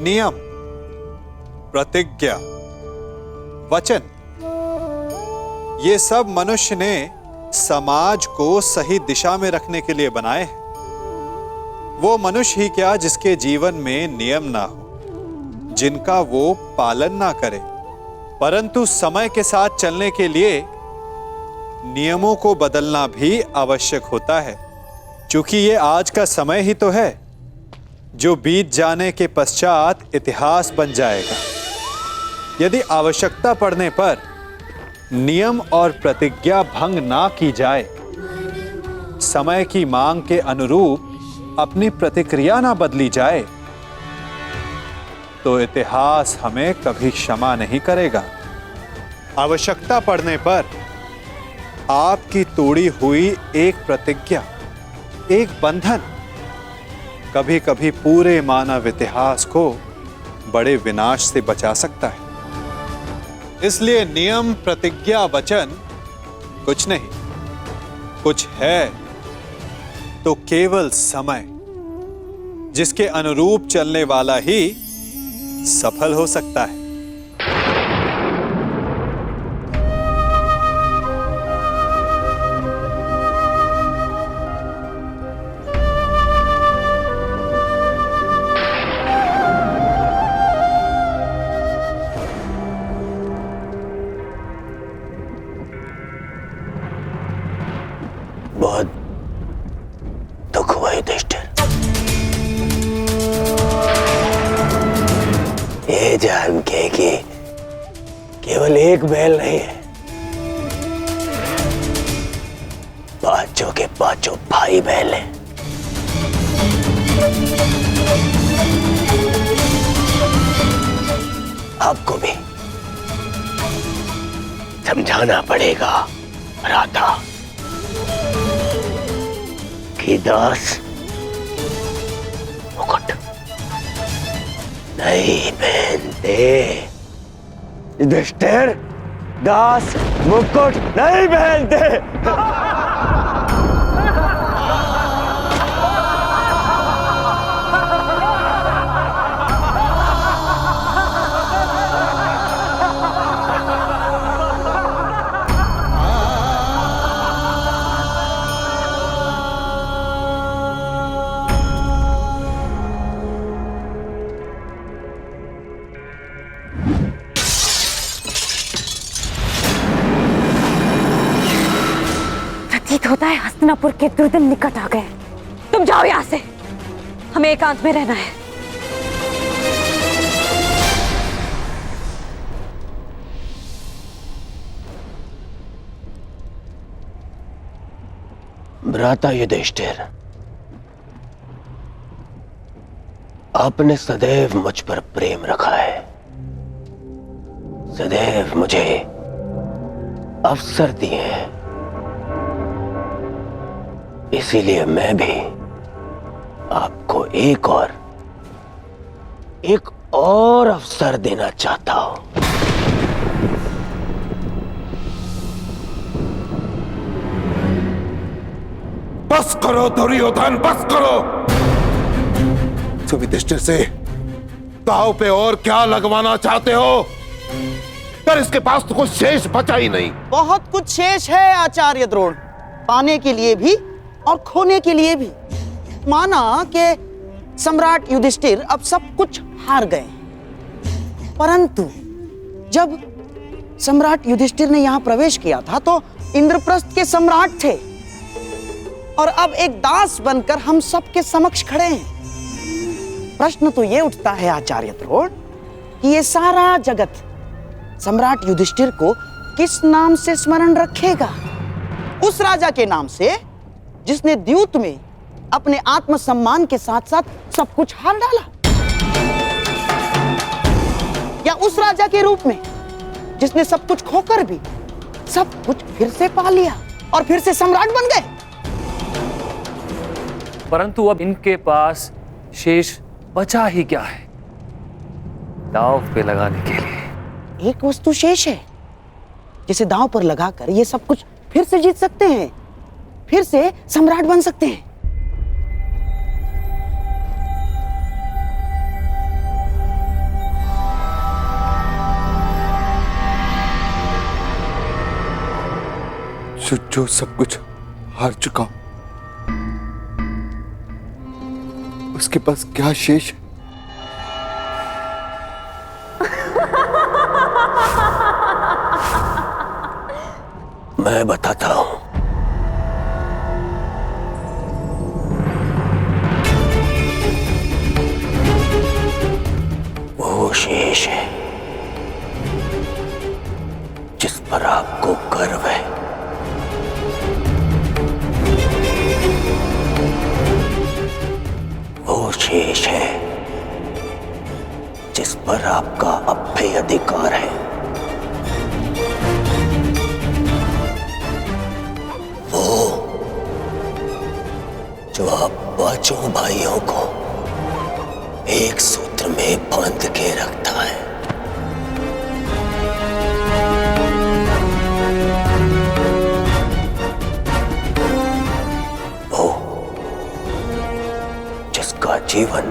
नियम, प्रतिज्ञा, वचन, ये सब मनुष्य ने समाज को सही दिशा में रखने के लिए बनाए हैं। वो मनुष्य ही क्या जिसके जीवन में नियम ना हो, जिनका वो पालन ना करे। परंतु समय के साथ चलने के लिए नियमों को बदलना भी आवश्यक होता है, क्योंकि ये आज का समय ही तो है जो बीत जाने के पश्चात इतिहास बन जाएगा। यदि आवश्यकता पड़ने पर नियम और प्रतिज्ञा भंग ना की जाए, समय की मांग के अनुरूप अपनी प्रतिक्रिया ना बदली जाए, तो इतिहास हमें कभी क्षमा नहीं करेगा। आवश्यकता पड़ने पर आपकी तोड़ी हुई एक प्रतिज्ञा, एक बंधन कभी कभी पूरे मानव इतिहास को बड़े विनाश से बचा सकता है। इसलिए नियम, प्रतिज्ञा, वचन कुछ नहीं, कुछ है तो केवल समय, जिसके अनुरूप चलने वाला ही सफल हो सकता है। बहुत दुख हुआ युधिष्ठिर, ये जान के कि केवल एक बैल नहीं है, पांचों के पांचों भाई बैल हैं। आपको भी समझाना पड़ेगा राधा कि दास मुकुट नहीं पहनते। युधिष्ठिर, दास मुकुट नहीं पहनते। प्रतीत होता है हस्तिनापुर के दुर्दिन निकट आ गए। तुम जाओ यहां से, हमें एकांत में रहना है। भ्राता युधिष्ठिर, आपने सदैव मुझ पर प्रेम रखा है, सदैव मुझे अवसर दिए हैं, इसीलिए मैं भी आपको एक और अवसर देना चाहता हूं। बस करो दुर्योधन, बस करो। युधिष्ठिर से दांव पे और क्या लगवाना चाहते हो? पर इसके पास तो कुछ शेष बचा ही नहीं। बहुत कुछ शेष है आचार्य द्रोण, पाने के लिए भी और खोने के लिए भी। माना कि सम्राट युधिष्ठिर अब सब कुछ हार गए, परंतु जब सम्राट युधिष्ठिर ने यहां प्रवेश किया था तो इंद्रप्रस्थ के सम्राट थे, और अब एक दास बनकर हम सबके समक्ष खड़े हैं। प्रश्न तो ये उठता है आचार्य द्रोण कि ये सारा जगत सम्राट युधिष्ठिर को किस नाम से स्मरण रखेगा? उस राजा के नाम से जिसने द्यूत में अपने आत्मसम्मान के साथ साथ सब कुछ हार डाला, या उस राजा के रूप में जिसने सब कुछ खोकर भी सब कुछ फिर से पा लिया और फिर से सम्राट बन गए? परंतु अब इनके पास शेष बचा ही क्या है दांव पे लगाने के लिए? एक वस्तु शेष है जिसे दांव पर लगाकर ये सब कुछ फिर से जीत सकते हैं, फिर से सम्राट बन सकते हैं। जो सब कुछ हार चुका हूं, उसके पास क्या शेष है? मैं बताता हूं। वो शेष है जिस पर आपको गर्व है। वो शेष है जिस पर आपका अभय अधिकार है। वो जो आप पांचों भाइयों को एक सूत्र में बांध के रखता है। वो जिसका जीवन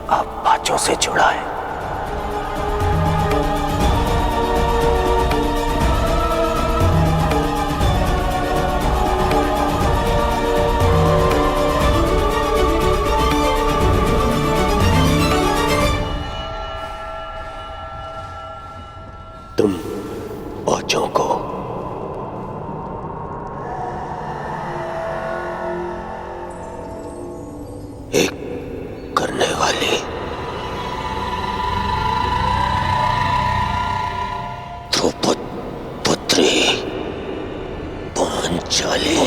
आप पांचों से जुड़ा है। तुम पांचों को एक करने वाली द्रौपद पुत्री पांचाली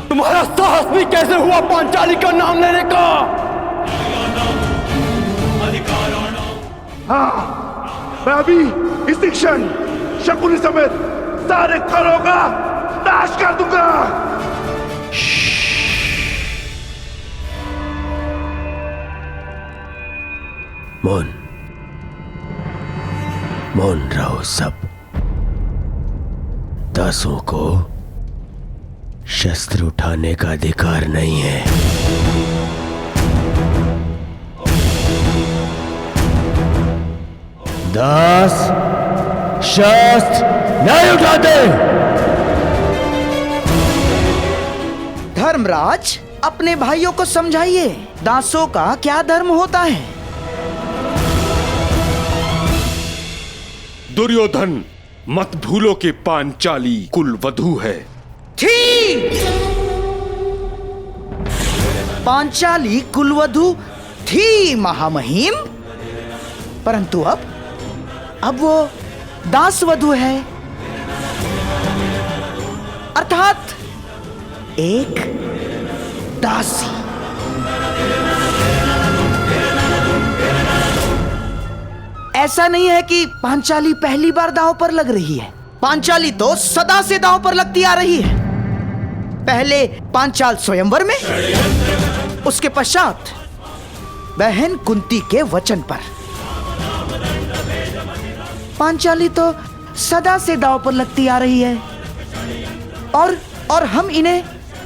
तुम्हारा साहस भी कैसे हुआ पांचाली का नाम लेने का? मैं अभी इसी क्षण शकुनी समेत सारे खरों का नाश कर दूंगा। मौन रहो सब। दासों को शस्त्र उठाने का अधिकार नहीं है। दास शस्त्र नहीं उठाते। धर्मराज, अपने भाइयों को समझाइए, दासों का क्या धर्म होता है। दुर्योधन, मत भूलो कि पांचाली कुलवधू है। ठीक, पांचाली कुलवधू थी महामहिम, परंतु अब वो दासवधू है, अर्थात एक दासी। ऐसा नहीं है कि पांचाली पहली बार दांव पर लग रही है। पांचाली तो सदा से दांव पर लगती आ रही है। पहले पांचाल स्वयंवर में, उसके पश्चात बहन कुंती के वचन पर। पांचाली तो सदा से दांव पर लगती आ रही है और हम इन्हें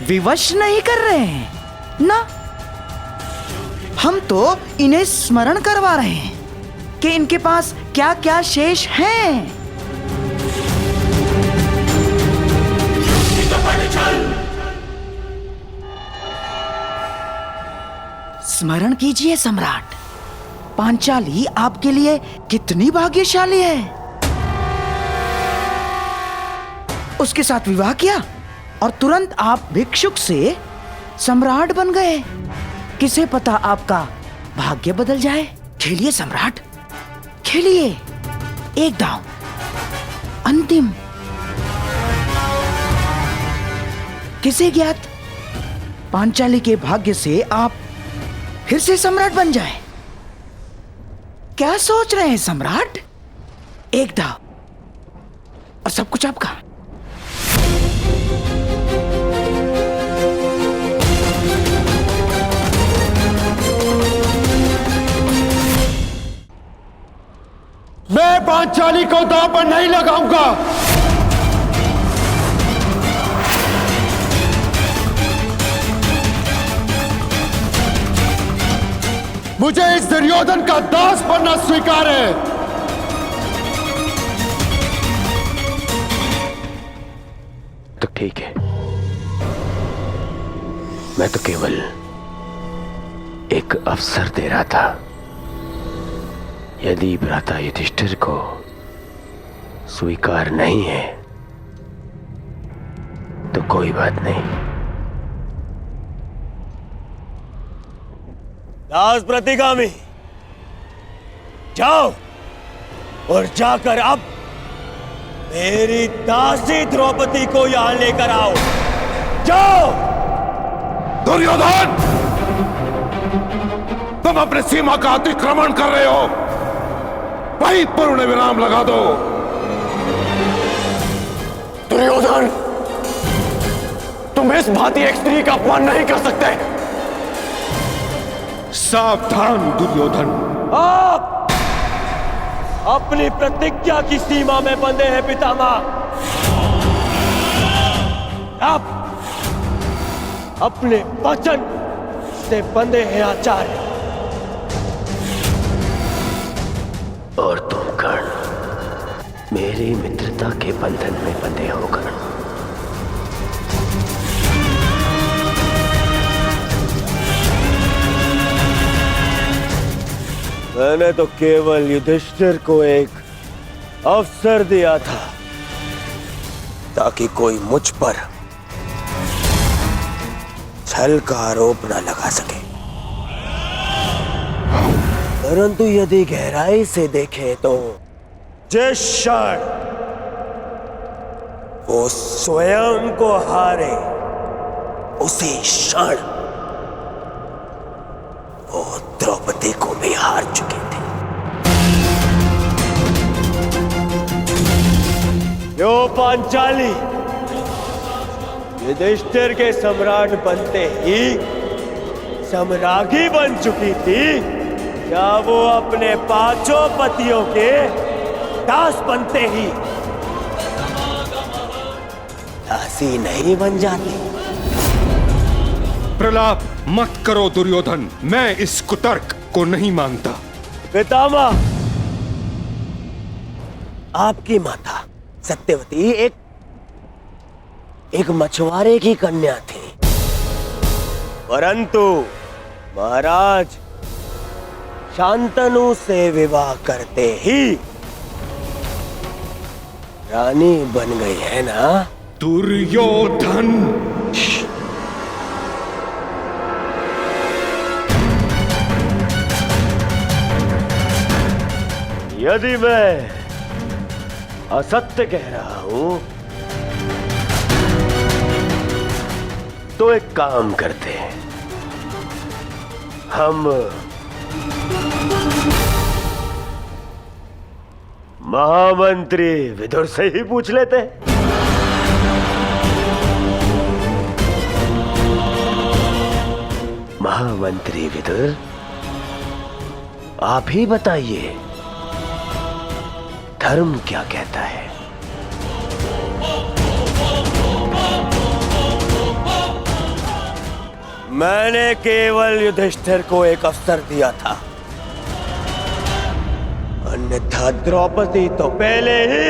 विवश नहीं कर रहे हैं ना। हम तो इन्हें स्मरण करवा रहे हैं कि इनके पास क्या क्या शेष हैं। स्मरण कीजिए सम्राट, पांचाली आपके लिए कितनी भाग्यशाली है। उसके साथ विवाह किया और तुरंत आप भिक्षुक से सम्राट बन गए। किसे पता आपका भाग्य बदल जाए। खेलिए सम्राट, खेलिए। एक दांव, अंतिम। किसे ज्ञात, पांचाली के भाग्य से आप फिर से सम्राट बन जाए। क्या सोच रहे हैं सम्राट? एक दांव और सब कुछ आपका। मैं पांचाली को दांव पर नहीं लगाऊंगा। मुझे इस दुर्योधन का दास बनना स्वीकार है। तो ठीक है, मैं तो केवल एक अवसर दे रहा था। यदि भ्राता युधिष्ठिर को स्वीकार नहीं है तो कोई बात नहीं। दास प्रतिगामी, जाओ और जाकर अब मेरी दासी द्रौपदी को यहां लेकर आओ। जाओ। दुर्योधन, तुम अपने सीमा का अतिक्रमण कर रहे हो। वहीं पूर्ण विराम लगा दो। दुर्योधन, तुम इस भांति एक स्त्री का अपमान नहीं कर सकते। सावधान दुर्योधन। आप अपनी प्रतिज्ञा की सीमा में बंधे हैं पितामह। आप अपने वचन से बंधे हैं आचार्य। और तुम कर्ण मेरी मित्रता के बंधन में बंधे हो कर्ण। मैंने तो केवल युधिष्ठिर को एक अवसर दिया था ताकि कोई मुझ पर छल का आरोप न लगा सके। परंतु यदि गहराई से देखें तो जिस क्षण वो स्वयं को हारे, उसी क्षण वो द्रौपदी को भी हार चुके थे। यो पांचाली युधिष्ठिर के सम्राट बनते ही सम्राज्ञी बन चुकी थी। क्या वो अपने पांचों पतियों के दास बनते ही दासी नहीं बन जाती? प्रलाप मत करो दुर्योधन, मैं इस कुतर्क को नहीं मानता। पितामह, आपकी माता सत्यवती एक मछुआरे की कन्या थी। परंतु महाराज शांतनु से विवाह करते ही रानी बन गई है ना? दुर्योधन, यदि मैं असत्य कह रहा हूं तो एक काम करते हैं, हम महामंत्री विदुर से ही पूछ लेते हैं। महामंत्री विदुर, आप ही बताइए धर्म क्या कहता है? मैंने केवल युधिष्ठिर को एक अवसर दिया था, अन्यथा द्रौपदी तो पहले ही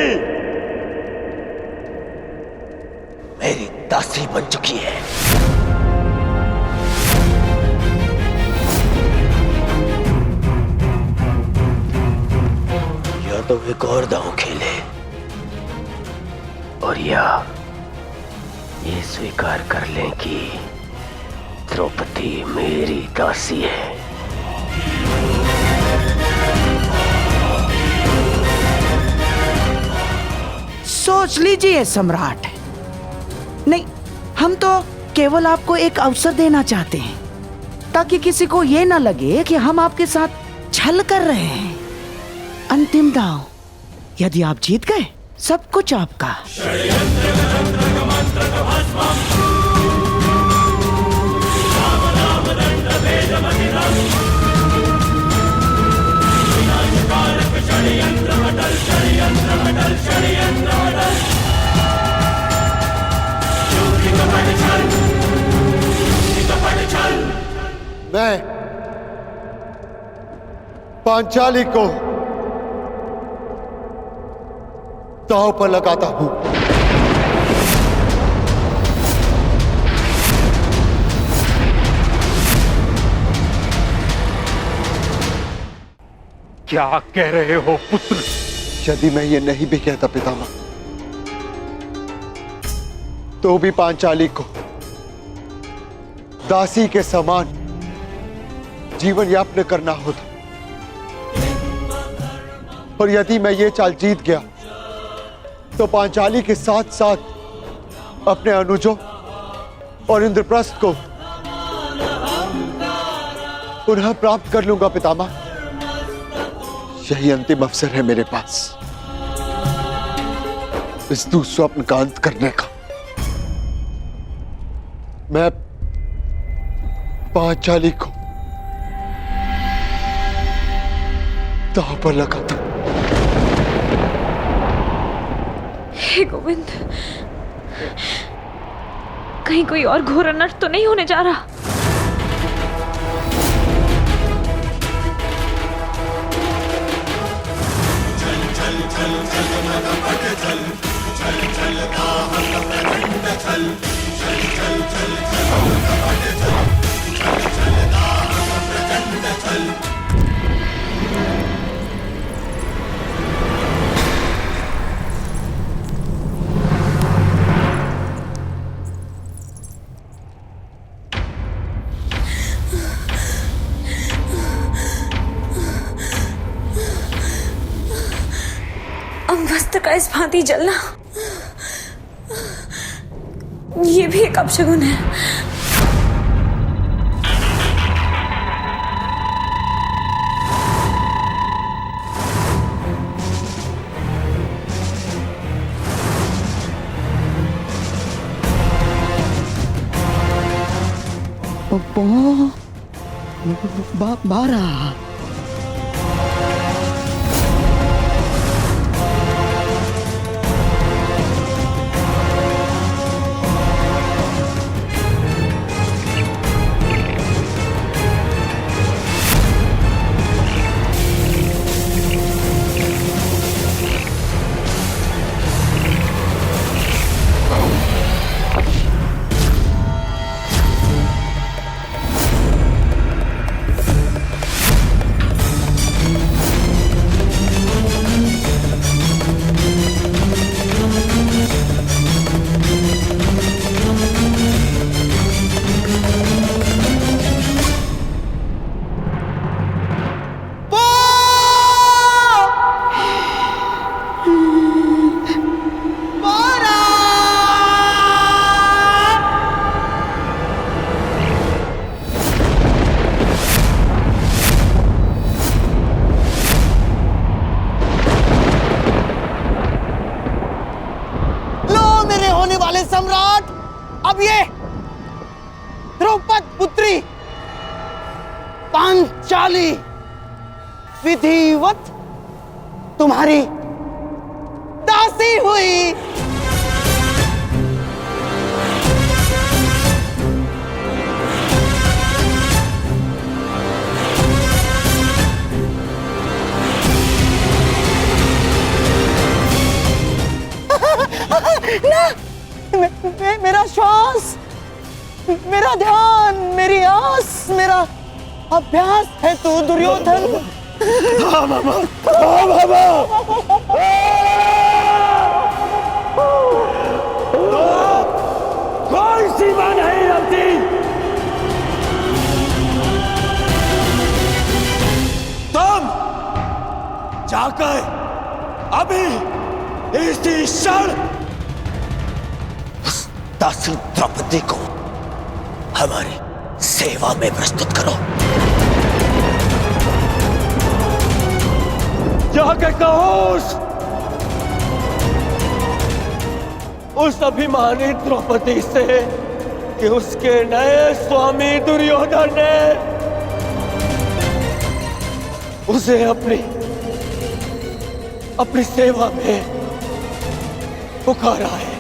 मेरी दासी बन चुकी है। या तो एक और दांव खेले और या ये स्वीकार कर लें कि द्रौपदी मेरी दासी है। सोच लीजिए सम्राट। नहीं, हम तो केवल आपको एक अवसर देना चाहते हैं ताकि किसी को ये ना लगे कि हम आपके साथ छल कर रहे हैं। अंतिम दांव, यदि आप जीत गए सब कुछ आपका। षड्यंत्र पांचाली को दांव पर लगाता हूं। क्या कह रहे हो पुत्र? यदि मैं ये नहीं भी कहता पितामह, तो भी पांचाली को दासी के समान जीवन यापन करना होता। और यदि मैं ये चाल जीत गया तो पांचाली के साथ साथ अपने अनुजों और इंद्रप्रस्थ को पुनः प्राप्त कर लूंगा पितामह। यही अंतिम अवसर है मेरे पास इस दुस्वप्न का अंत करने का। मैं पांचाली को दांव पर लगाता हूं। हे गोविंद, कहीं कोई और घोर अनर्थ तो नहीं होने जा रहा? अंगवस्त्र का इस भांति जलना, ये भी एक अपशगुन है। बारह। सम्राट, अब ये द्रौपद पुत्री पांचाली विधिवत तुम्हारी दासी हुई। ना, मेरा श्वास, मेरा ध्यान, मेरी आस, मेरा अभ्यास है तू दुर्योधन। हाँ मामा, हाँ मामा। कोई सीमा नहीं रखती। तुम जाकर अभी इसी क्षण दासी द्रौपदी को हमारी सेवा में प्रस्तुत करो। जाकर कहो उस अभिमानी द्रौपदी से कि उसके नए स्वामी दुर्योधन ने उसे अपनी सेवा में पुकारा है।